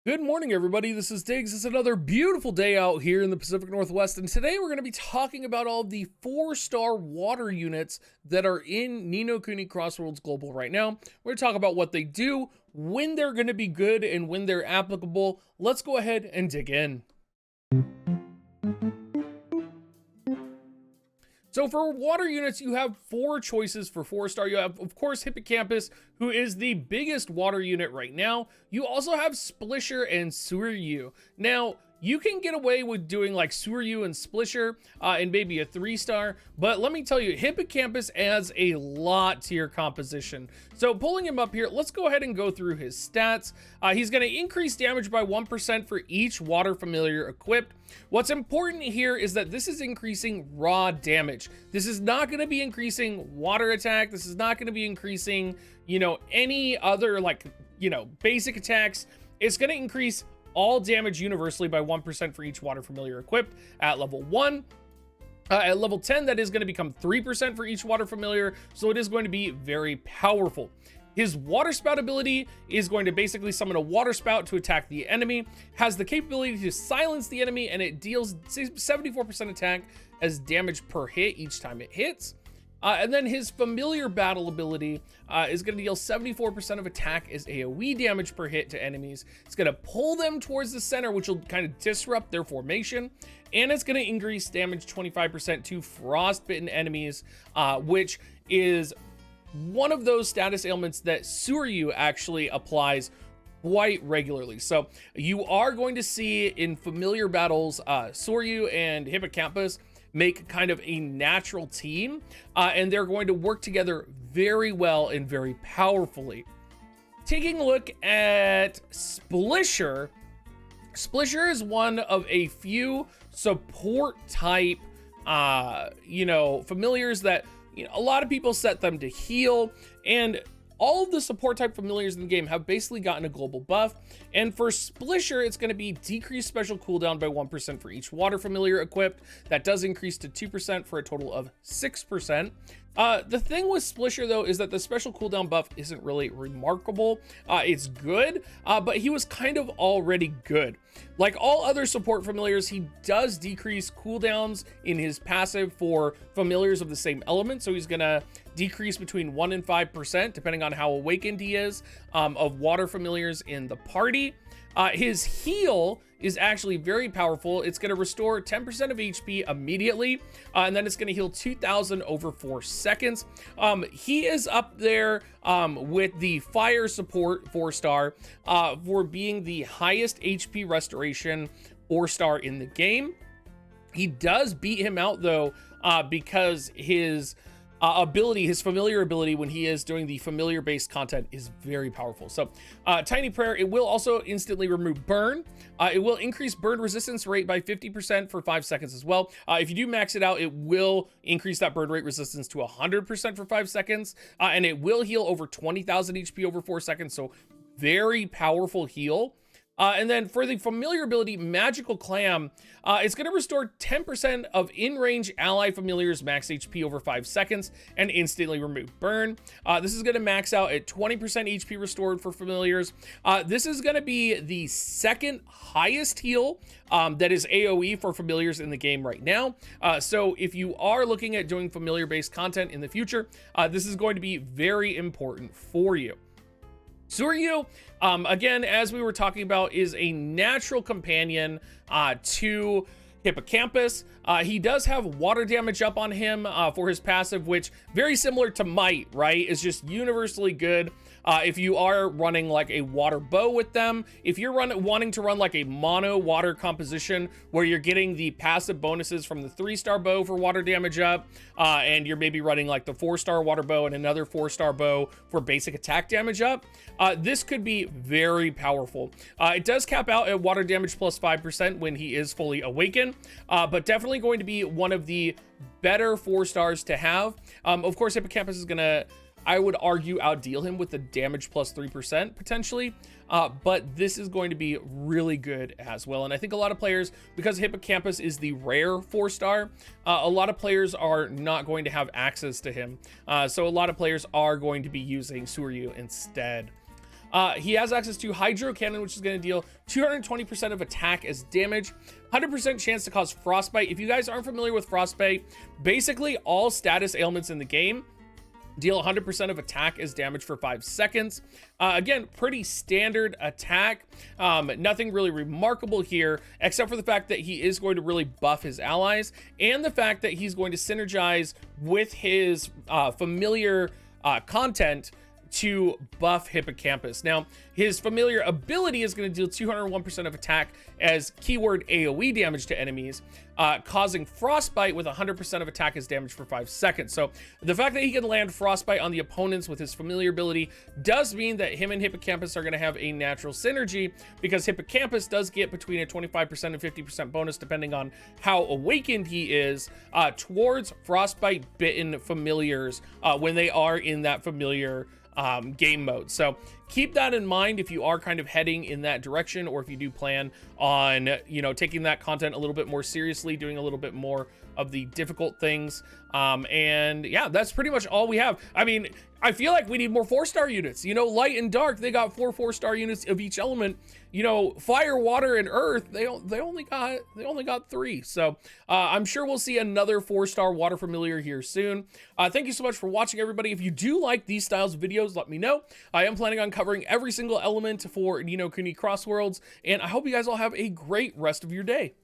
Good morning, everybody. This is Diggs. It's another beautiful day out here in the Pacific Northwest, and today we're going to be talking about all the 4-star water units that are in Ni no Kuni Crossworlds Global right now. We're going to talk about what they do, when they're going to be good, and when they're applicable. Let's go ahead and dig in. So for water units, you have 4 choices for 4-star. You have, of course, Hippocampus, who is the biggest water unit right now. You also have Splisher and Suryu. Now, you can get away with doing like Suryu and Splisher and maybe a 3-star, but let me tell you, Hippocampus adds a lot to your composition. So pulling him up here, let's go ahead and go through his stats. He's going to increase damage by 1% for each water familiar equipped. What's important here is that this is increasing raw damage. This is not going to be increasing water attack. This is not going to be increasing, any other basic attacks. It's going to increase all damage universally by 1% for each water familiar equipped at level 1. At level 10, that is going to become 3% for each water familiar, so it is going to be very powerful. His water spout ability is going to basically summon a water spout to attack the enemy, has the capability to silence the enemy, and it deals 74% attack as damage per hit each time it hits. And then his familiar battle ability is going to deal 74% of attack as AoE damage per hit to enemies. It's going to pull them towards the center, which will kind of disrupt their formation. And it's going to increase damage 25% to frostbitten enemies, which is one of those status ailments that Suryu actually applies quite regularly. So you are going to see in familiar battles, Suryu and Hippocampus make kind of a natural team, and they're going to work together very well and very powerfully. Taking a look at Splisher, Splisher is one of a few support type, familiars that a lot of people set them to heal, and all of the support type familiars in the game have basically gotten a global buff. And for Splisher, it's going to be decreased special cooldown by 1% for each water familiar equipped. That does increase to 2% for a total of 6%. The thing with Splisher, though, is that the special cooldown buff isn't really remarkable. It's good, but he was kind of already good. Like all other support familiars, he does decrease cooldowns in his passive for familiars of the same element. So he's going to decrease between 1 and 5%, depending on how awakened he is, of water familiars in the party. His heal is actually very powerful. It's going to restore 10% of HP immediately, and then it's going to heal 2,000 over 4 seconds. He is up there with the fire support 4-star for being the highest HP restoration 4-star in the game. He does beat him out, though, because his his familiar ability when he is doing the familiar based content is very powerful. So Tiny Prayer, it will also instantly remove burn. It will increase burn resistance rate by 50% for 5 seconds as well. If you do max it out, it will increase that burn rate resistance to 100% for 5 seconds. And it will heal over 20,000 HP over 4 seconds. So very powerful heal. And then for the familiar ability, Magical Clam, it's going to restore 10% of in-range ally familiars max HP over 5 seconds and instantly remove burn. This is going to max out at 20% HP restored for familiars. This is going to be the second highest heal that is AoE for familiars in the game right now. So if you are looking at doing familiar-based content in the future, this is going to be very important for you. Suryu, again, as we were talking about, is a natural companion to Hippocampus. He does have water damage up on him for his passive, which very similar to Might, right? Is just universally good. If you are running like a water bow with them, if you're wanting to run like a mono water composition where you're getting the passive bonuses from the 3-star bow for water damage up, and you're maybe running like the 4-star water bow and another 4-star bow for basic attack damage up, this could be very powerful. It does cap out at water damage plus 5% when he is fully awakened, but definitely going to be one of the better 4-stars to have. Of course, Hippocampus is gonna, I would argue, outdeal him with the damage plus 3% potentially, but this is going to be really good as well. And I think a lot of players, because Hippocampus is the rare 4-star, a lot of players are not going to have access to him. So a lot of players are going to be using Suryu instead. He has access to Hydro Cannon, which is going to deal 220% of attack as damage, 100% chance to cause Frostbite. If you guys aren't familiar with Frostbite, basically all status ailments in the game deal 100% of attack as damage for 5 seconds. Again, pretty standard attack. Nothing really remarkable here, except for the fact that he is going to really buff his allies, and the fact that he's going to synergize with his familiar content to buff Hippocampus. Now, his familiar ability is going to deal 201% of attack as keyword AoE damage to enemies, causing Frostbite with 100% of attack as damage for 5 seconds. So the fact that he can land Frostbite on the opponents with his familiar ability does mean that him and Hippocampus are going to have a natural synergy, because Hippocampus does get between a 25% and 50% bonus, depending on how awakened he is, towards Frostbite bitten familiars when they are in that familiar game mode. So keep that in mind if you are kind of heading in that direction, or if you do plan on, you know, taking that content a little bit more seriously, doing a little bit more of the difficult things. And yeah, that's pretty much all we have. I mean, I feel like we need more 4-star units. You know, light and dark, they got 4-star units of each element. You know, fire, water, and earth, they only got 3. So I'm sure we'll see another 4-star water familiar here soon. Thank you so much for watching, everybody. If you do like these styles of videos, let me know. I am planning on covering every single element for Kuni Crossworlds, and I hope you guys all have a great rest of your day.